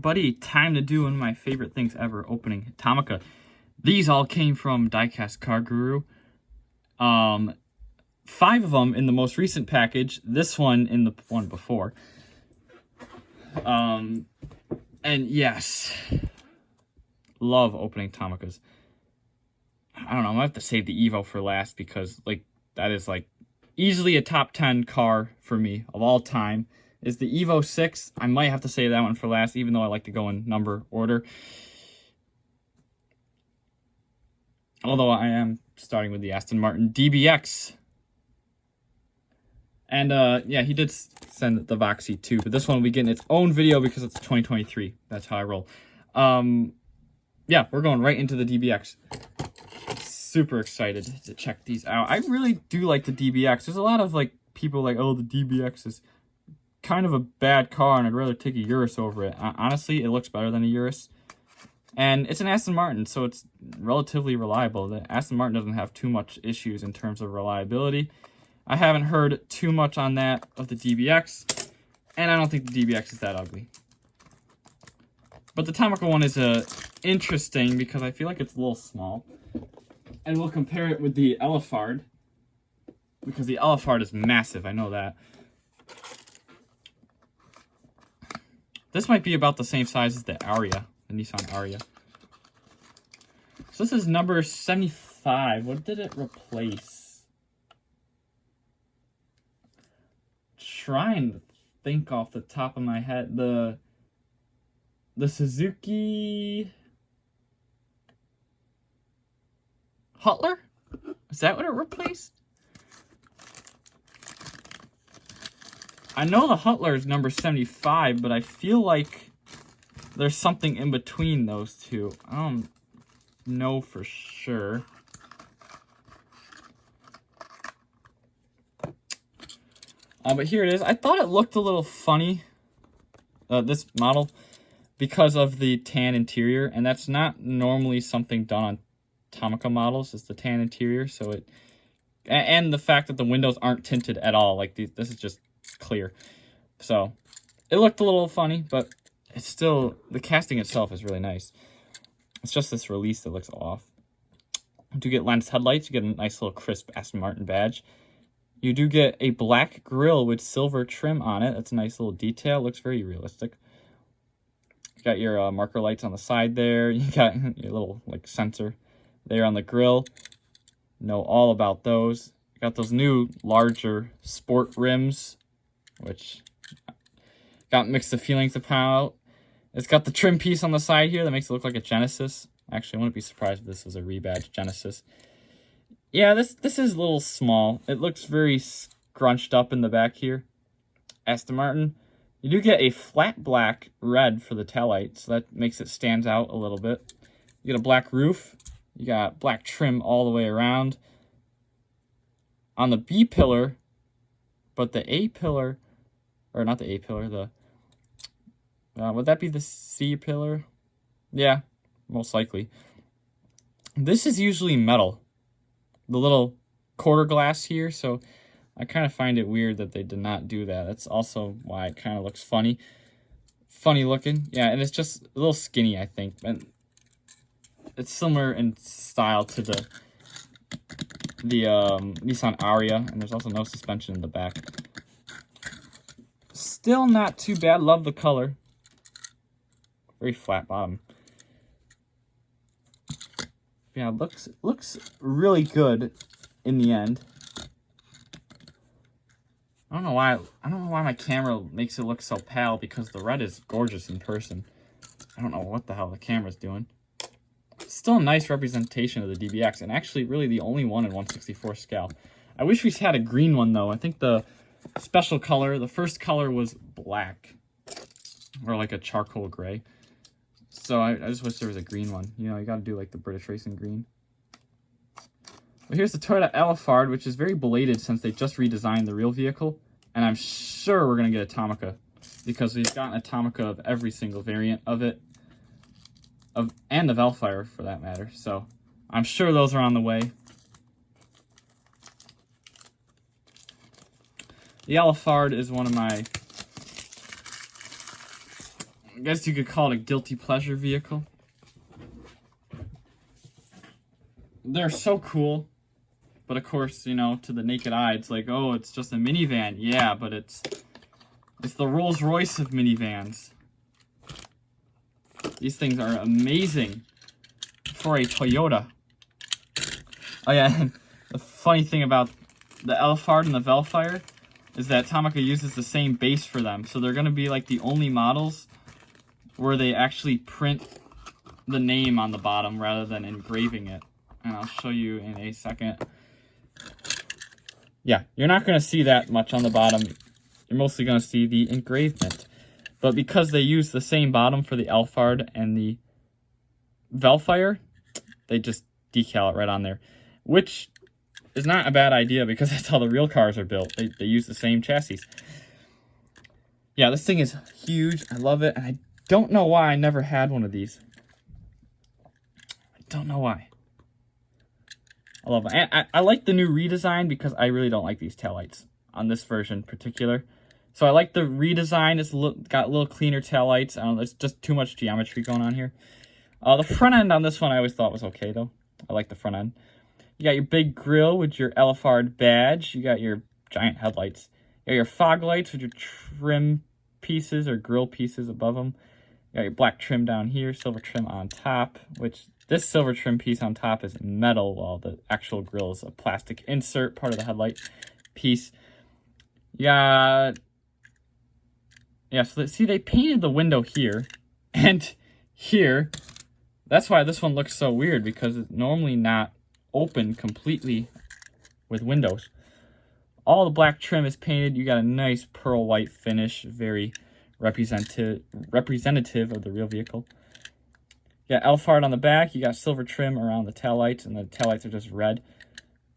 everybody, time to do one of my favorite things ever, opening Tomica. These all came from Diecast Car Guru. 5 of them in the most recent package, this one in the one before. And yes, love opening Tomicas. I don't know, I'm gonna have to save the Evo for last because like that is like easily a top 10 car for me of all time. Is the Evo 6. I might have to save that one for last, even though I like to go in number order. Although I am starting with the Aston Martin DBX. And yeah, he did send the Voxy too, but this one will be getting its own video because it's 2023. That's how I roll. Yeah, we're going right into the DBX. Super excited to check these out. I really do like the DBX. There's a lot of like people like, oh, the DBX is kind of a bad car and I'd rather take a Urus over it. Honestly, it looks better than a Urus. And it's an Aston Martin, so it's relatively reliable. The Aston Martin doesn't have too much issues in terms of reliability. I haven't heard too much on that of the DBX, and I don't think the DBX is that ugly. But the Tomica one is interesting because I feel like it's a little small. And we'll compare it with the Elefard, because the Elefard is massive, I know that. This might be about the same size as the Aria, the Nissan Aria. So this is number 75. What did it replace? Trying to think off the top of my head. The Suzuki Hutler? Is that what it replaced? I know the Hutler is number 75, but I feel like there's something in between those two. I don't know for sure. But here it is. I thought it looked a little funny, this model, because of the tan interior, and that's not normally something done on Tomica models, is the tan interior. So it, and the fact that the windows aren't tinted at all, like this is just clear. So it looked a little funny, but it's still, the casting itself is really nice. It's just this release that looks off. You do get lens headlights. You get a nice little crisp Aston Martin badge. You do get a black grille with silver trim on it. That's a nice little detail. It looks very realistic. You got your marker lights on the side there. You got your little like sensor there on the grille. Know all about those. You got those new larger sport rims, which got mixed feelings about. It's got the trim piece on the side here that makes it look like a Genesis. Actually, I wouldn't be surprised if this was a rebadged Genesis. Yeah, this is a little small. It looks very scrunched up in the back here. Aston Martin. You do get a flat black red for the taillight, so that makes it stand out a little bit. You get a black roof. You got black trim all the way around. On the B pillar, but the A pillar, or not the A pillar, the would that be the C pillar? Yeah, most likely. This is usually metal. The little quarter glass here, so I kind of find it weird that they did not do that. That's also why it kind of looks funny. Funny looking. Yeah, and it's just a little skinny, I think. And it's similar in style to the Nissan Aria, and there's also no suspension in the back. Still not too bad. Love the color. Very flat bottom. Yeah, looks really good in the end. I don't know why my camera makes it look so pale, because the red is gorgeous in person. I don't know what the hell the camera's doing. Still a nice representation of the DBX, and actually really the only one in 1/64 scale. I wish we had a green one though. I think the special color, the first color was black, or like a charcoal gray. So I just wish there was a green one. You know, you gotta do like the British racing green. But here's the Toyota Elefard, which is very belated since they just redesigned the real vehicle. And I'm sure we're gonna get a Tomica, because we've gotten a Tomica of every single variant of it. And the Velfire, for that matter. So I'm sure those are on the way. The Elefard is one of my guess you could call it a guilty pleasure vehicle. They're so cool. But of course, you know, to the naked eye, it's like, oh, it's just a minivan. Yeah, but it's the Rolls Royce of minivans. These things are amazing for a Toyota. Oh yeah, and the funny thing about the Alphard and the Velfire is that Tomica uses the same base for them. So they're going to be like the only models where they actually print the name on the bottom rather than engraving it. And I'll show you in a second. Yeah, you're not going to see that much on the bottom. You're mostly going to see the engravement. But because they use the same bottom for the Alphard and the Velfire, they just decal it right on there. Which is not a bad idea because that's how the real cars are built. They use the same chassis. Yeah, this thing is huge. I love it. And I don't know why I never had one of these. I don't know why. I love it. And I like the new redesign because I really don't like these taillights on this version in particular. So I like the redesign. It's got a little cleaner taillights. I don't know, there's just too much geometry going on here. The front end on this one I always thought was okay, though. I like the front end. You got your big grille with your Alphard badge. You got your giant headlights. You got your fog lights with your trim pieces or grille pieces above them. You got your black trim down here, silver trim on top, which this silver trim piece on top is metal, while the actual grille is a plastic insert, part of the headlight piece. You got... Yeah, so see, they painted the window here and here. That's why this one looks so weird, because it's normally not open completely with windows. All the black trim is painted. You got a nice pearl white finish, very representative of the real vehicle. You got Alphard on the back. You got silver trim around the taillights, and the taillights are just red.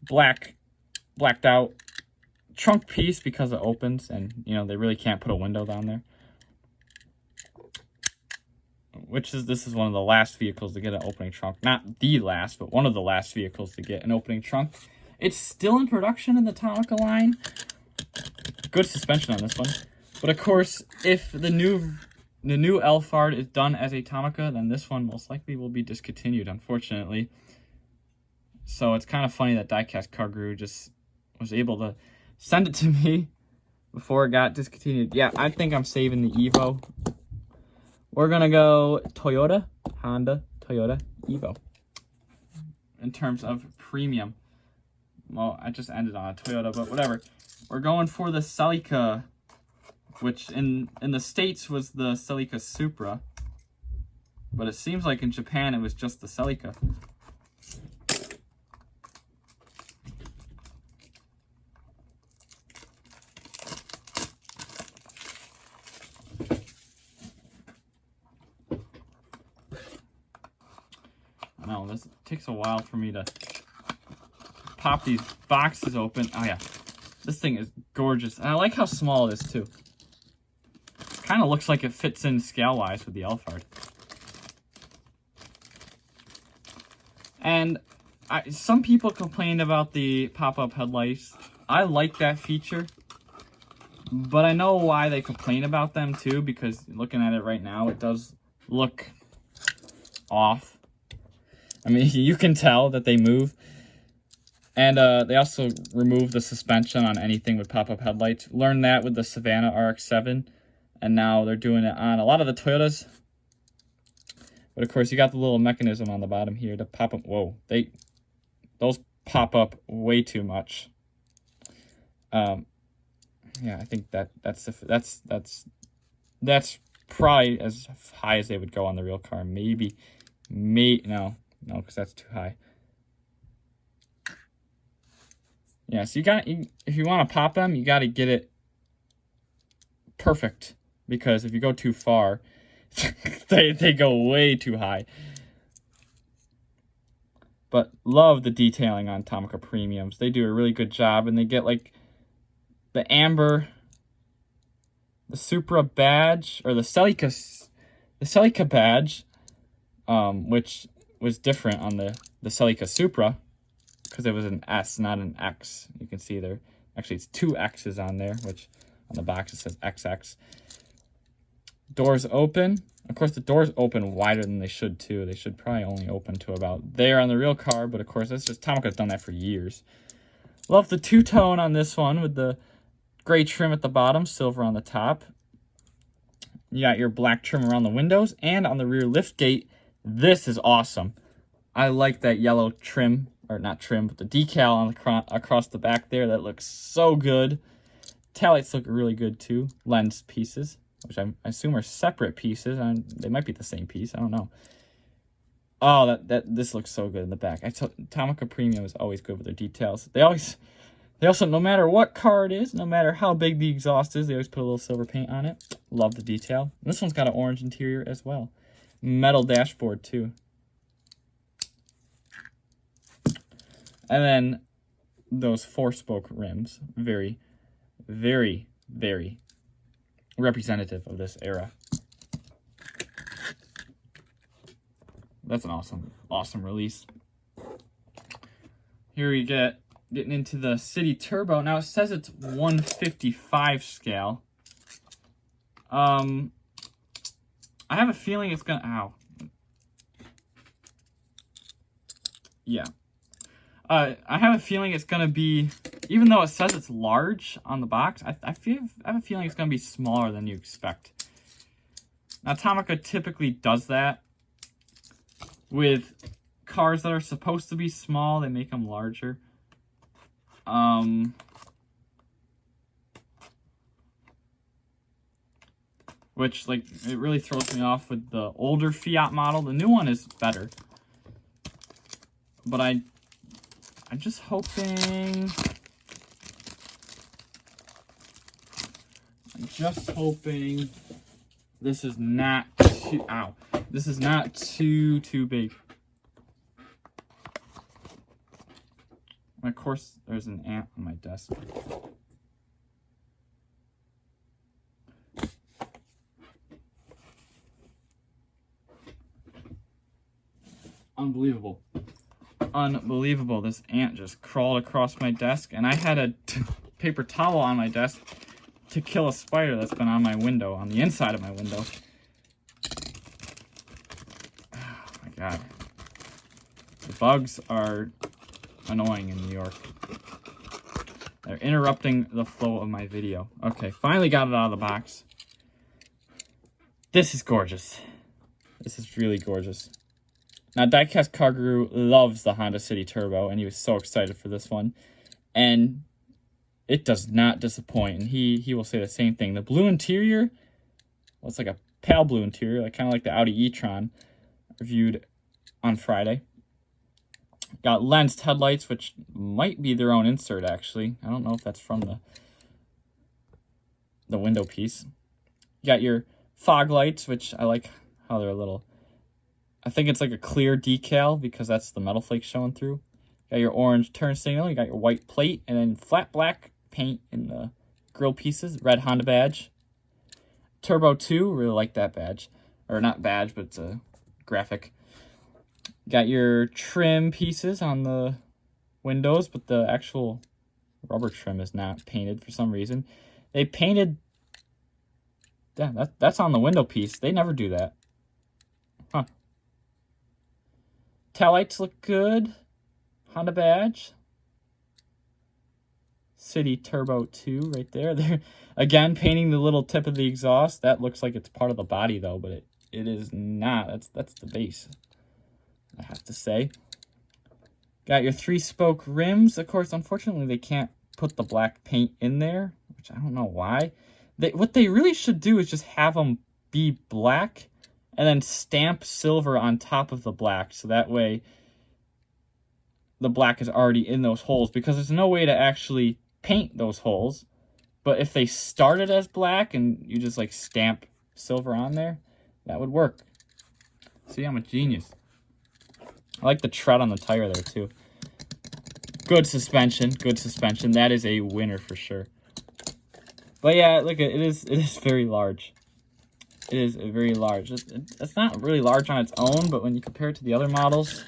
Blacked out trunk piece because it opens, and you know they really can't put a window down there. This is one of the last vehicles to get an opening trunk. Not the last, but one of the last vehicles to get an opening trunk. It's still in production in the Tomica line. Good suspension on this one. But of course, if the new Alphard is done as a Tomica, then this one most likely will be discontinued, unfortunately. So it's kind of funny that Diecast Car Guru just was able to send it to me before it got discontinued. Yeah, I think I'm saving the Evo. We're going to go Toyota, Honda, Toyota, Evo. In terms of premium. Well, I just ended on a Toyota, but whatever. We're going for the Celica, which in the States was the Celica Supra. But it seems like in Japan it was just the Celica. No, this takes a while for me to pop these boxes open. Oh yeah, this thing is gorgeous. And I like how small it is too. Kind of looks like it fits in scale-wise with the Alphard. And some people complained about the pop-up headlights. I like that feature. But I know why they complain about them too, because looking at it right now, it does look off. I mean, you can tell that they move. And they also remove the suspension on anything with pop-up headlights. Learned that with the Savannah RX-7. And now they're doing it on a lot of the Toyotas. But of course, you got the little mechanism on the bottom here to pop up. Whoa, those pop up way too much. Yeah, I think that's probably as high as they would go on the real car. No, because that's too high. Yeah, so if you want to pop them, you got to get it perfect, because if you go too far, they go way too high. But love the detailing on Tomica Premiums. They do a really good job, and they get like the amber, the Supra badge, or the Celica badge, which was different on the Celica Supra, because it was an S, not an X. You can see there. Actually, it's two X's on there, which on the box it says XX. Doors open. Of course, the doors open wider than they should, too. They should probably only open to about there on the real car, but of course, that's just Tomica's done that for years. Love the two-tone on this one with the gray trim at the bottom, silver on the top. You got your black trim around the windows and on the rear lift gate. This is awesome. I like that yellow trim, or not trim, but the decal on across the back there. That looks so good. Taillights look really good too. Lens pieces, which I assume are separate pieces. They might be the same piece. I don't know. Oh, this looks so good in the back. Tomica Premium is always good with their details. They also, no matter what car it is, no matter how big the exhaust is, they always put a little silver paint on it. Love the detail. And this one's got an orange interior as well. Metal dashboard too. And then those 4-spoke rims. Very, very, very representative of this era. That's an awesome release. Here we getting into the City Turbo. Now it says it's 155 scale. I have a feeling it's gonna. Ow. Yeah. I have a feeling it's gonna be, even though it says it's large on the box, I have a feeling it's gonna be smaller than you expect. Now Tomica typically does that with cars that are supposed to be small. They make them larger. Which, like, it really throws me off with the older Fiat model. The new one is better. But I'm just hoping... this is not too... Ow. This is not too big. And of course, there's an ant on my desk. Unbelievable. Unbelievable. This ant just crawled across my desk, and I had a paper towel on my desk to kill a spider that's been on my window, on the inside of my window. Oh my god. The bugs are annoying in New York. They're interrupting the flow of my video. Okay, finally got it out of the box. This is gorgeous. This is really gorgeous. Now, Diecast Car Guru loves the Honda City Turbo, and he was so excited for this one. And it does not disappoint, and he will say the same thing. The blue interior, well, it's like a pale blue interior, like kind of like the Audi e-tron, reviewed on Friday. Got lensed headlights, which might be their own insert, actually. I don't know if that's from the window piece. You got your fog lights, which I like how they're a little... I think it's like a clear decal because that's the metal flake showing through. Got your orange turn signal, you got your white plate, and then flat black paint in the grill pieces, red Honda badge. Turbo 2, really like that badge. Or not badge, but it's a graphic. Got your trim pieces on the windows, but the actual rubber trim is not painted for some reason. They painted... Yeah, that's on the window piece. They never do that. Huh. Taillights look good. Honda badge. City Turbo 2 right there. They're, again, painting the little tip of the exhaust. That looks like it's part of the body, though, but it is not. That's the base, I have to say. Got your 3-spoke rims. Of course, unfortunately, they can't put the black paint in there, which I don't know why. What they really should do is just have them be black and then stamp silver on top of the black, so that way the black is already in those holes, because there's no way to actually paint those holes. But if they started as black and you just like stamp silver on there, that would work. See, I'm a genius. I like the tread on the tire there too. Good suspension, good suspension. That is a winner for sure. But yeah, look, it is very large. It is very large. It's not really large on its own, but when you compare it to the other models,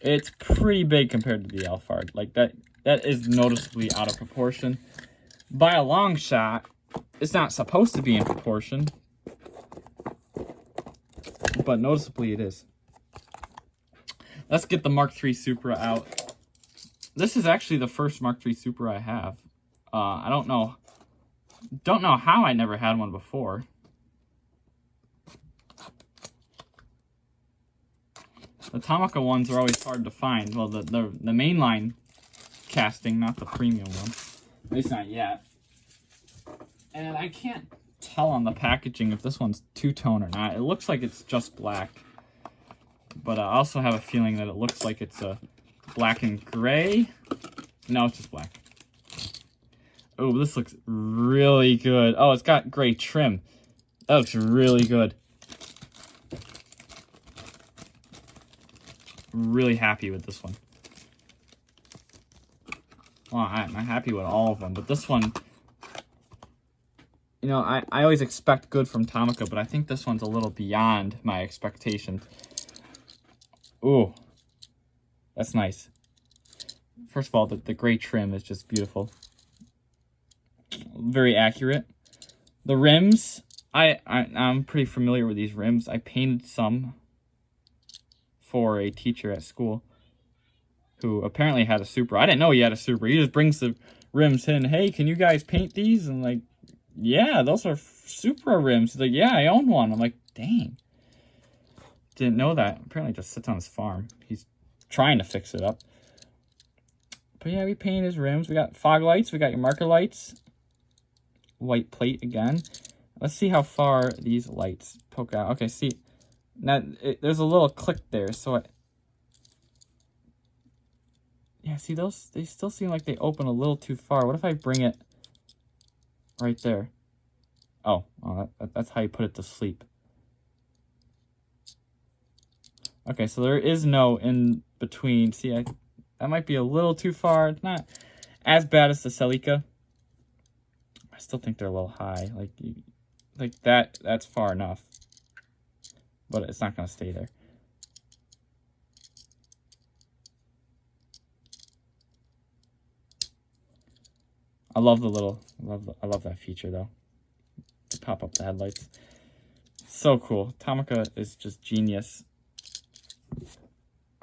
it's pretty big compared to the Alphard. Like that is noticeably out of proportion by a long shot. It's not supposed to be in proportion, but noticeably it is. Let's get the Mark III Supra out. This is actually the first Mark III Supra I have. I don't know how I never had one before. The Tomica ones are always hard to find. Well, the mainline casting, not the premium one. At least not yet. And I can't tell on the packaging if this one's two-tone or not. It looks like it's just black. But I also have a feeling that it looks like it's a black and gray. No, it's just black. Oh, this looks really good. Oh, it's got gray trim. That looks really good. Really happy with this one. Well, I'm happy with all of them, but this one, you know, I always expect good from Tomica, but I think this one's a little beyond my expectations. Ooh, that's nice. First of all, the gray trim is just beautiful. Very accurate. The rims, I'm pretty familiar with these rims. I painted some for a teacher at school who apparently had a Supra. I didn't know he had a Supra. He just brings the rims in. Hey, can you guys paint these? And like, yeah, those are Supra rims. He's like, yeah, I own one. I'm like, dang. Didn't know that. Apparently just sits on his farm. He's trying to fix it up. But yeah, we painted his rims. We got fog lights. We got your marker lights. White plate again. Let's see how far these lights poke out. Okay, see. Now, there's a little click there. So, yeah, see those? They still seem like they open a little too far. What if I bring it right there? Oh, that's how you put it to sleep. Okay, so there is no in between. See, that might be a little too far. It's not as bad as the Celica. I still think they're a little high. Like that's far enough. But it's not going to stay there. I love the little, I love that feature though. To pop up the headlights. So cool. Tomica is just genius.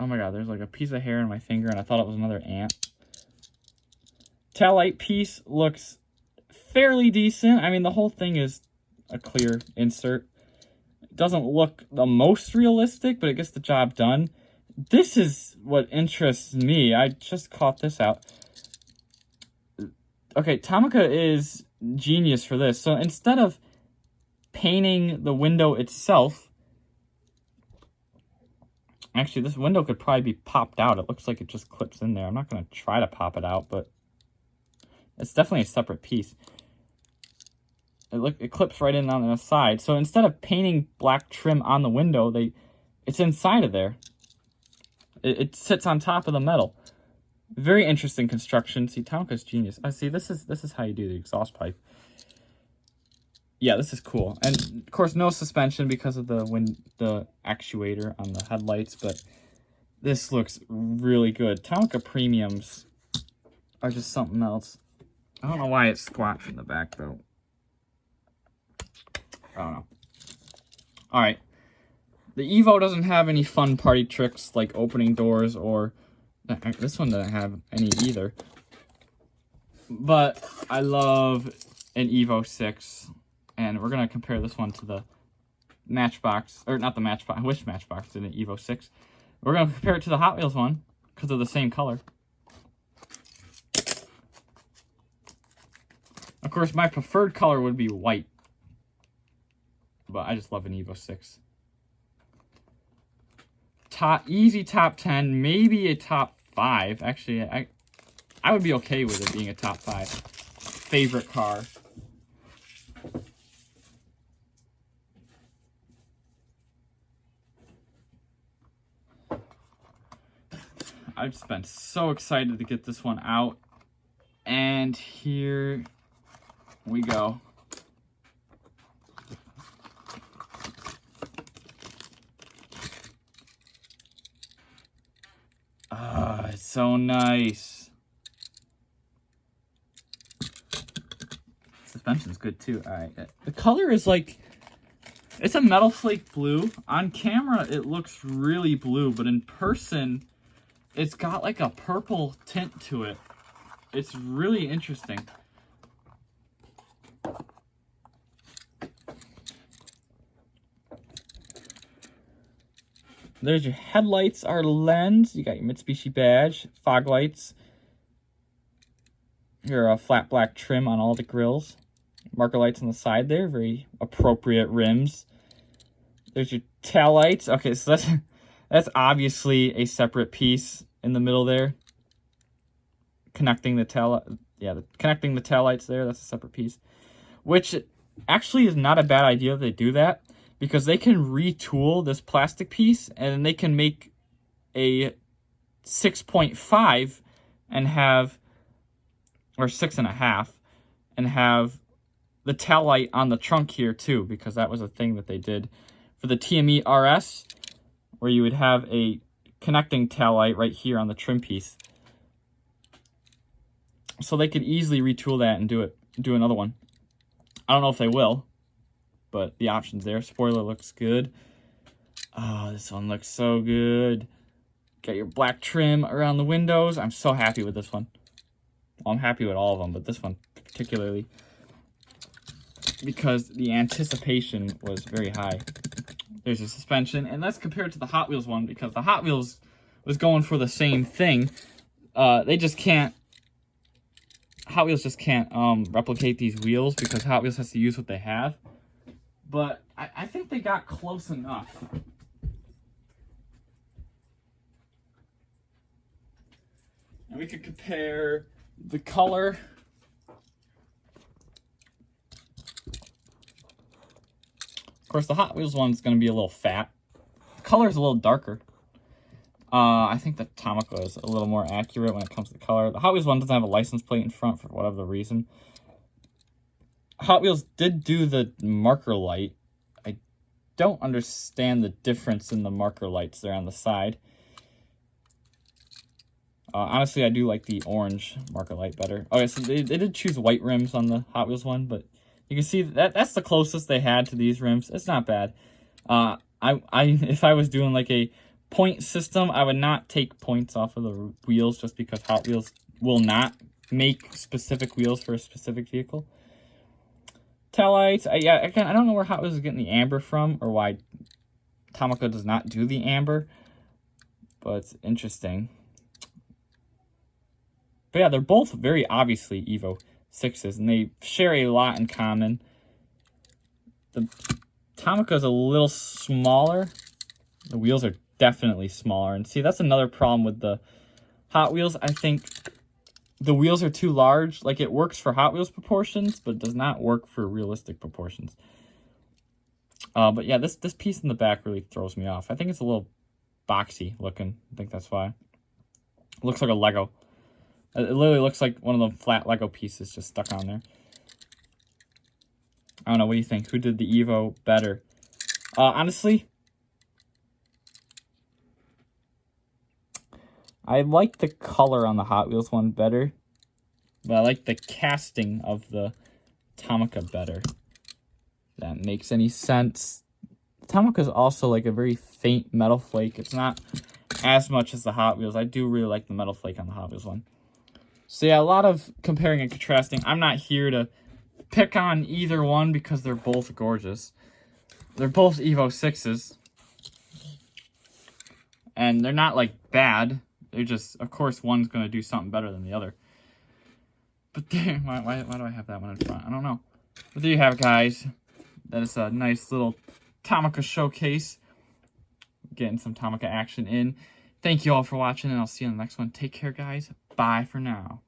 Oh my god, there's like a piece of hair in my finger and I thought it was another ant. Tail light piece looks fairly decent. I mean, the whole thing is a clear insert. It doesn't look the most realistic, but it gets the job done. This is what interests me. I just caught this out. Okay, Tomica is genius for this. So instead of painting the window itself, actually, this window could probably be popped out. It looks like it just clips in there. I'm not going to try to pop it out, but it's definitely a separate piece. It clips right in on the side. So instead of painting black trim on the window, it's inside of there. It sits on top of the metal. Very interesting construction. See, Tomica's genius. See, this is how you do the exhaust pipe. Yeah, this is cool. And of course, no suspension because of the actuator on the headlights, but this looks really good. Tomica premiums are just something else. I don't know why it's squat from the back though. I don't know. All right. The Evo doesn't have any fun party tricks like opening doors, or this one doesn't have any either. But I love an Evo 6, and we're going to compare this one to the Matchbox, or not the Matchbox, I wish Matchbox did an Evo 6. We're going to compare it to the Hot Wheels one because of the same color. Of course, my preferred color would be white, but I just love an Evo 6. Easy top 10, maybe a top 5. Actually, I would be okay with it being a top 5. Favorite car. I've just been so excited to get this one out. And here we go. Ah, it's so nice. suspension's good too. All right. The color is like, it's a metal flake blue. On camera, it looks really blue, but in person, it's got like a purple tint to it. It's really interesting. There's your headlights, our lens. You got your Mitsubishi badge, fog lights. Your flat black trim on all the grills. Marker lights on the side there, very appropriate rims. There's your tail lights. Okay, so that's obviously a separate piece in the middle there. Connecting the connecting the tail lights there. That's a separate piece, which actually is not a bad idea if they do that, because they can retool this plastic piece and they can make a 6.5 and have, or 6.5, and have the tail light on the trunk here too, because that was a thing that they did for the TME RS, where you would have a connecting tail light right here on the trim piece. So they could easily retool that and do another one. I don't know if they will, but the option's there. Spoiler looks good. Oh, this one looks so good. Got your black trim around the windows. I'm so happy with this one. Well, I'm happy with all of them, but this one particularly, because the anticipation was very high. There's your suspension, and let's compare it to the Hot Wheels one, because the Hot Wheels was going for the same thing. They just can't, Hot Wheels just can't replicate these wheels, because Hot Wheels has to use what they have. But I think they got close enough. And we could compare the color. Of course, the Hot Wheels one's going to be a little fat. The color is a little darker. I think the Tomica is a little more accurate when it comes to color. The Hot Wheels one doesn't have a license plate in front for whatever the reason. Hot Wheels did do the marker light. I don't understand the difference in the marker lights there on the side. Honestly, I do like the orange marker light better. Okay, so they did choose white rims on the Hot Wheels one, but you can see that's the closest they had to these rims. It's not bad. If I was doing like a point system, I would not take points off of the wheels, just because Hot Wheels will not make specific wheels for a specific vehicle. Taillights, again, I don't know where Hot Wheels is getting the amber from, or why Tomica does not do the amber, but it's interesting. But yeah, they're both very obviously Evo 6s, and they share a lot in common. The Tomica is a little smaller. The wheels are definitely smaller. And see, that's another problem with the Hot Wheels. I think the wheels are too large. Like, it works for Hot Wheels proportions, but it does not work for realistic proportions. But yeah, this piece in the back really throws me off. I think it's a little boxy looking. I think that's why. It looks like a Lego. It literally looks like one of the flat Lego pieces just stuck on there. I don't know. What do you think? Who did the Evo better? Honestly, I like the color on the Hot Wheels one better, but I like the casting of the Tomica better. If that makes any sense. Tomica is also like a very faint metal flake. It's not as much as the Hot Wheels. I do really like the metal flake on the Hot Wheels one. So yeah, a lot of comparing and contrasting. I'm not here to pick on either one, because they're both gorgeous. They're both Evo 6s. And they're not, like, bad. They're just, of course, one's going to do something better than the other. But there, why do I have that one in front? I don't know. But there you have it, guys. That is a nice little Tomica showcase. Getting some Tomica action in. Thank you all for watching, and I'll see you on the next one. Take care, guys. Bye for now.